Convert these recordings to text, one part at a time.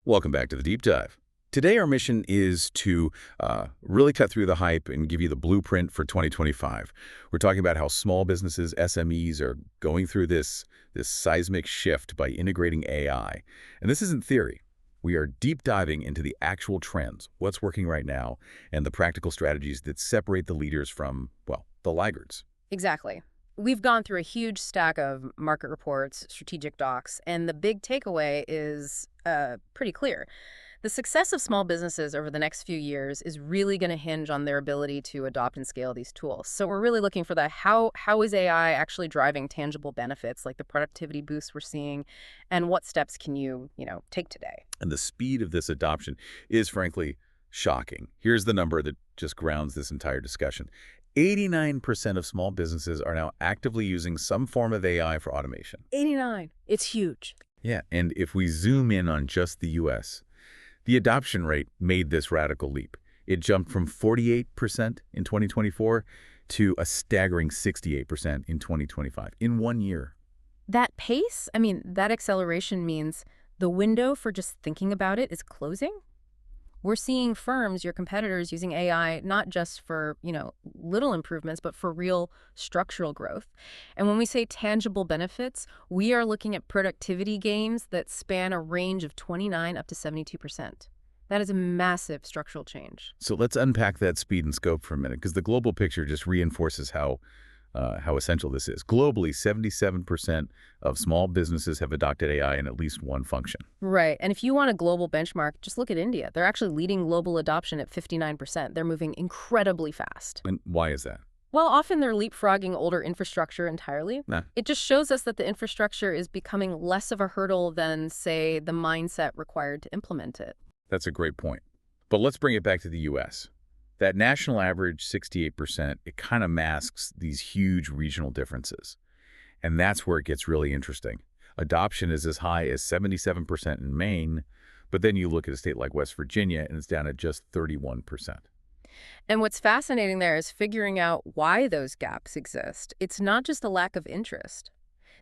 Welcome back to the Deep Dive. Today, our mission is to really cut through the hype and give you the blueprint for 2025. We're talking about how small businesses, SMEs, are going through this seismic shift by integrating AI. And this isn't theory. We are deep diving into the actual trends, what's working right now, and the practical strategies that separate the leaders from, well, the laggards. Exactly. We've gone through a huge stack of market reports, strategic docs, and the big takeaway is pretty clear. The success of small businesses over the next few years is really going to hinge on their ability to adopt and scale these tools. So we're really looking for the how is AI actually driving tangible benefits like the productivity boosts we're seeing, and what steps can you take today? And the speed of this adoption is, frankly, shocking. Here's the number that just grounds this entire discussion. 89% of small businesses are now actively using some form of AI for automation. 89. It's huge. Yeah, and if we zoom in on just the U.S., the adoption rate made this radical leap. It jumped from 48% in 2024 to a staggering 68% in 2025, in 1 year. That pace, that acceleration means the window for just thinking about it is closing. We're seeing firms, your competitors, using AI not just for, little improvements, but for real structural growth. And when we say tangible benefits, we are looking at productivity gains that span a range of 29 up to 72%. That is a massive structural change. So let's unpack that speed and scope for a minute, because the global picture just reinforces how essential this is. Globally, 77% of small businesses have adopted AI in at least one function. Right. And if you want a global benchmark, just look at India. They're actually leading global adoption at 59%. They're moving incredibly fast. And why is that? Well, often they're leapfrogging older infrastructure entirely. Nah. It just shows us that the infrastructure is becoming less of a hurdle than, say, the mindset required to implement it. That's a great point. But let's bring it back to the U.S. That national average, 68%, it kind of masks these huge regional differences. And that's where it gets really interesting. Adoption is as high as 77% in Maine, but then you look at a state like West Virginia, and it's down at just 31%. And what's fascinating there is figuring out why those gaps exist. It's not just a lack of interest.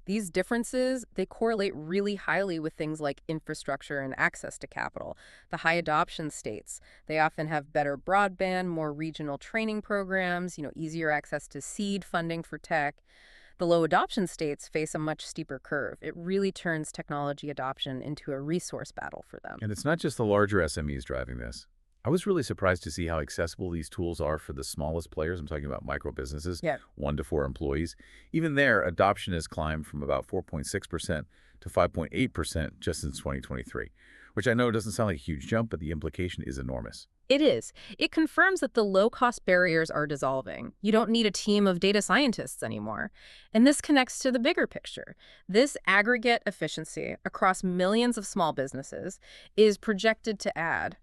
These differences, they correlate really highly with things like infrastructure and access to capital. The high adoption states, they often have better broadband, more regional training programs, easier access to seed funding for tech. The low adoption states face a much steeper curve. It really turns technology adoption into a resource battle for them. And it's not just the larger SMEs driving this. I was really surprised to see how accessible these tools are for the smallest players. I'm talking about micro businesses, 1 to 4 employees. Even there, adoption has climbed from about 4.6% to 5.8% just since 2023, which I know doesn't sound like a huge jump, but the implication is enormous. It is. It confirms that the low-cost barriers are dissolving. You don't need a team of data scientists anymore. And this connects to the bigger picture. This aggregate efficiency across millions of small businesses is projected to add,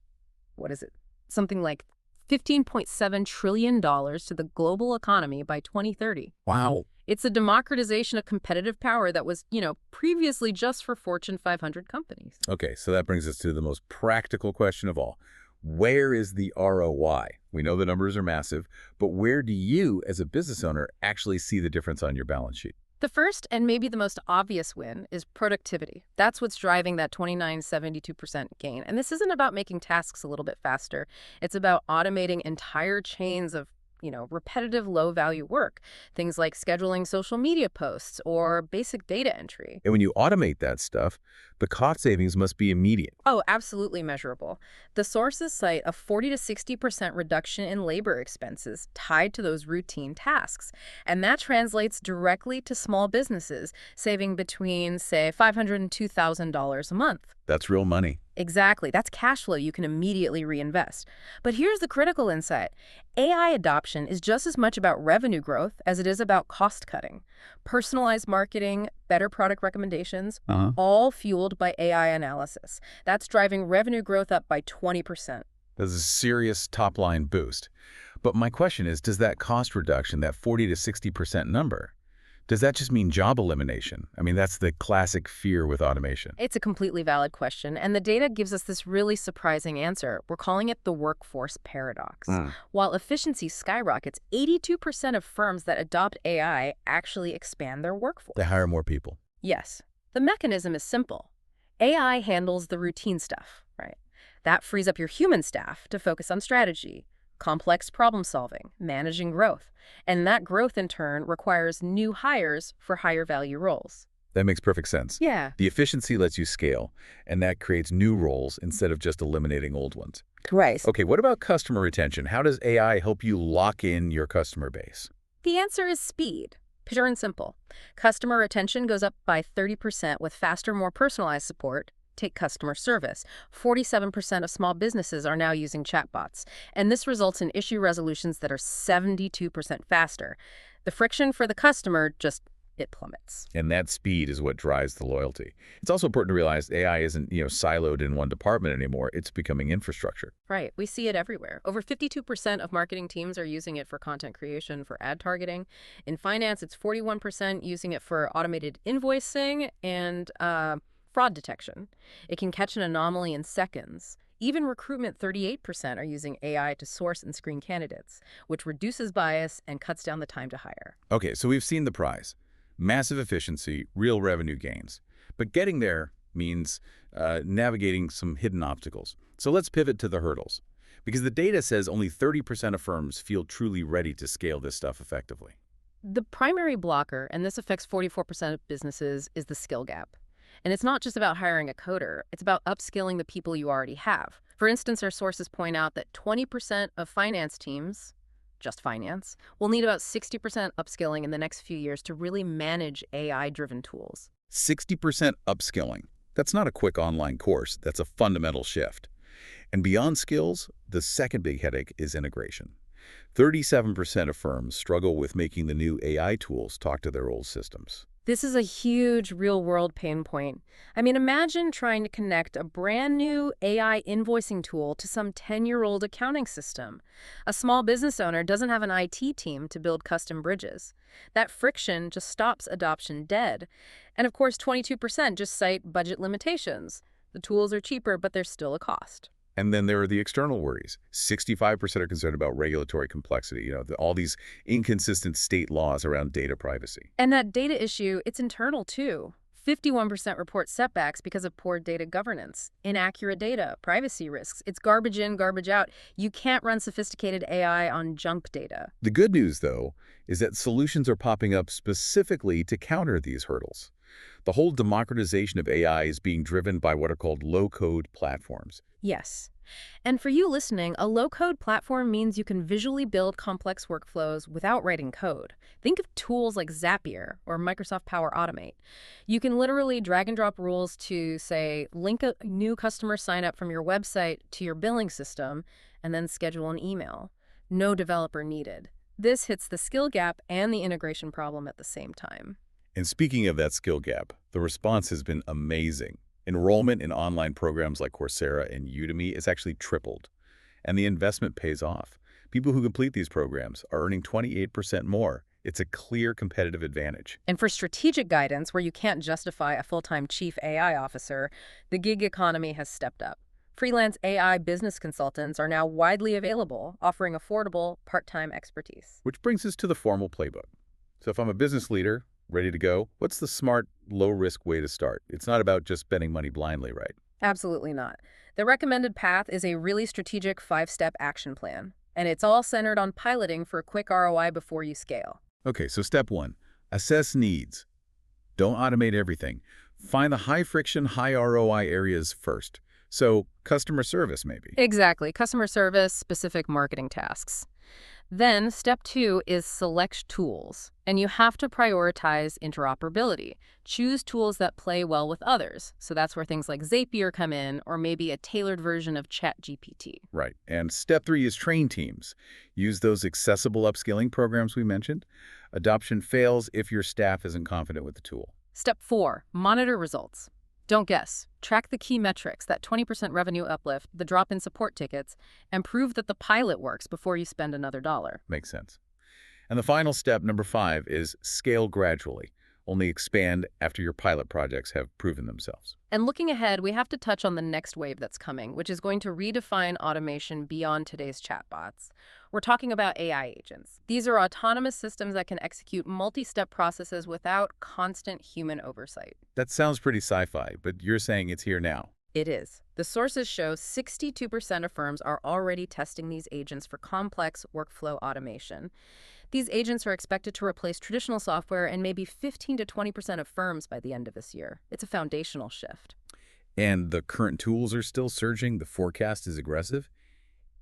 something like $15.7 trillion to the global economy by 2030. Wow. It's a democratization of competitive power that was, previously just for Fortune 500 companies. Okay, so that brings us to the most practical question of all. Where is the ROI? We know the numbers are massive, but where do you, as a business owner, actually see the difference on your balance sheet? The first and maybe the most obvious win is productivity. That's what's driving that 72% gain. And this isn't about making tasks a little bit faster. It's about automating entire chains of repetitive low-value work, things like scheduling social media posts or basic data entry. And when you automate that stuff, the cost savings must be immediate. Oh, absolutely measurable. The sources cite a 40 to 60% reduction in labor expenses tied to those routine tasks. And that translates directly to small businesses, saving between, say, $500 and $2,000 a month. That's real money. Exactly. That's cash flow you can immediately reinvest. But here's the critical insight. AI adoption is just as much about revenue growth as it is about cost cutting. Personalized marketing, better product recommendations, all fueled by AI analysis. That's driving revenue growth up by 20%. That's a serious top-line boost. But my question is, does that cost reduction, that 40 to 60% number, does that just mean job elimination? That's the classic fear with automation. It's a completely valid question, and the data gives us this really surprising answer. We're calling it the workforce paradox. While efficiency skyrockets, 82% of firms that adopt AI actually expand their workforce. They hire more people. Yes. The mechanism is simple. AI handles the routine stuff, That frees up your human staff to focus on strategy, complex problem solving, managing growth. And that growth, in turn, requires new hires for higher value roles. That makes perfect sense. Yeah, The efficiency lets you scale, and that creates new roles instead of just eliminating old ones. right. Okay, what about customer retention? How does AI help you lock in your customer base? The answer is speed. Pure and simple. Customer retention goes up by 30% with faster, more personalized support. Take customer service. 47% of small businesses are now using chatbots, and this results in issue resolutions that are 72% faster. The friction for the customer it plummets. And that speed is what drives the loyalty. It's also important to realize AI isn't, siloed in one department anymore. It's becoming infrastructure. Right. We see it everywhere. Over 52% of marketing teams are using it for content creation, for ad targeting. In finance, it's 41% using it for automated invoicing and fraud detection. It can catch an anomaly in seconds. Even recruitment, 38% are using AI to source and screen candidates, which reduces bias and cuts down the time to hire. Okay, so we've seen the prize. Massive efficiency, real revenue gains. But getting there means navigating some hidden obstacles. So let's pivot to the hurdles. Because the data says only 30% of firms feel truly ready to scale this stuff effectively. The primary blocker, and this affects 44% of businesses, is the skill gap. And it's not just about hiring a coder, it's about upskilling the people you already have. For instance, our sources point out that 20% of finance teams, just finance, will need about 60% upskilling in the next few years to really manage AI-driven tools. 60% upskilling. That's not a quick online course. That's a fundamental shift. And beyond skills, the second big headache is integration. 37% of firms struggle with making the new AI tools talk to their old systems. This is a huge real-world pain point. I mean, imagine trying to connect a brand new AI invoicing tool to some 10-year-old accounting system. A small business owner doesn't have an IT team to build custom bridges. That friction just stops adoption dead. And of course, 22% just cite budget limitations. The tools are cheaper, but there's still a cost. And then there are the external worries. 65% are concerned about regulatory complexity, all these inconsistent state laws around data privacy. And that data issue, it's internal too. 51% report setbacks because of poor data governance, inaccurate data, privacy risks. It's garbage in, garbage out. You can't run sophisticated AI on junk data. The good news, though, is that solutions are popping up specifically to counter these hurdles. The whole democratization of AI is being driven by what are called low-code platforms. Yes. And for you listening, a low-code platform means you can visually build complex workflows without writing code. Think of tools like Zapier or Microsoft Power Automate. You can literally drag and drop rules to, say, link a new customer sign-up from your website to your billing system and then schedule an email. No developer needed. This hits the skill gap and the integration problem at the same time. And speaking of that skill gap, the response has been amazing. Enrollment in online programs like Coursera and Udemy is actually tripled, and the investment pays off. People who complete these programs are earning 28% more. It's a clear competitive advantage. And for strategic guidance, where you can't justify a full-time chief AI officer, the gig economy has stepped up. Freelance AI business consultants are now widely available, offering affordable, part-time expertise. Which brings us to the formal playbook. So if I'm a business leader, ready to go, what's the smart, low-risk way to start? It's not about just spending money blindly, right? Absolutely not. The recommended path is a really strategic 5-step action plan, and it's all centered on piloting for a quick ROI before you scale. Okay, so step 1, assess needs. Don't automate everything. Find the high-friction, high ROI areas first. So customer service, maybe. Exactly. Customer service, specific marketing tasks. Then step 2 is select tools, and you have to prioritize interoperability. Choose tools that play well with others. So that's where things like Zapier come in, or maybe a tailored version of ChatGPT. Right. And step 3 is train teams. Use those accessible upskilling programs we mentioned. Adoption fails if your staff isn't confident with the tool. Step 4, monitor results. Don't guess. Track the key metrics, that 20% revenue uplift, the drop in support tickets, and prove that the pilot works before you spend another dollar. Makes sense. And the final step, number 5, is scale gradually. Only expand after your pilot projects have proven themselves. And looking ahead, we have to touch on the next wave that's coming, which is going to redefine automation beyond today's chatbots. We're talking about AI agents. These are autonomous systems that can execute multi-step processes without constant human oversight. That sounds pretty sci-fi, but you're saying it's here now. It is. The sources show 62% of firms are already testing these agents for complex workflow automation. These agents are expected to replace traditional software in maybe 15 to 20% of firms by the end of this year. It's a foundational shift. And the current tools are still surging. The forecast is aggressive.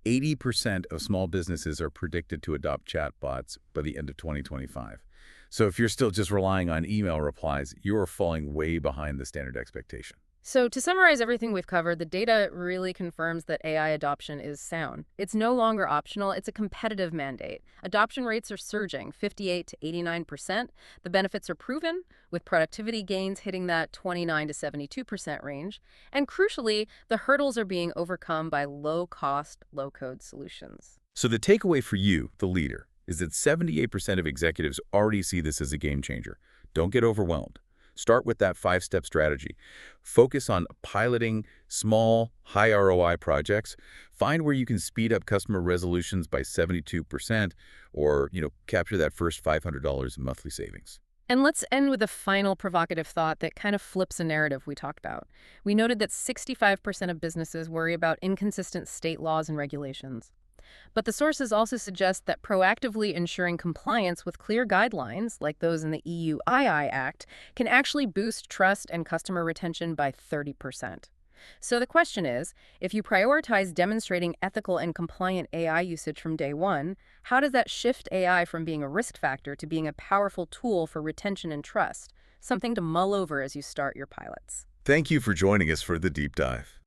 80% of small businesses are predicted to adopt chatbots by the end of 2025. So if you're still just relying on email replies, you're falling way behind the standard expectation. So, to summarize everything we've covered, the data really confirms that AI adoption is sound. It's no longer optional, it's a competitive mandate. Adoption rates are surging, 58 to 89%. The benefits are proven, with productivity gains hitting that 29 to 72% range. And crucially, the hurdles are being overcome by low-cost, low-code solutions. So the takeaway for you, the leader, is that 78% of executives already see this as a game changer. Don't get overwhelmed. Start with that 5-step strategy. Focus on piloting small, high ROI projects. Find where you can speed up customer resolutions by 72% or, capture that first $500 in monthly savings. And let's end with a final provocative thought that kind of flips a narrative we talked about. We noted that 65% of businesses worry about inconsistent state laws and regulations. But the sources also suggest that proactively ensuring compliance with clear guidelines, like those in the EU II Act, can actually boost trust and customer retention by 30%. So the question is, if you prioritize demonstrating ethical and compliant AI usage from day one, how does that shift AI from being a risk factor to being a powerful tool for retention and trust? Something to mull over as you start your pilots. Thank you for joining us for the deep dive.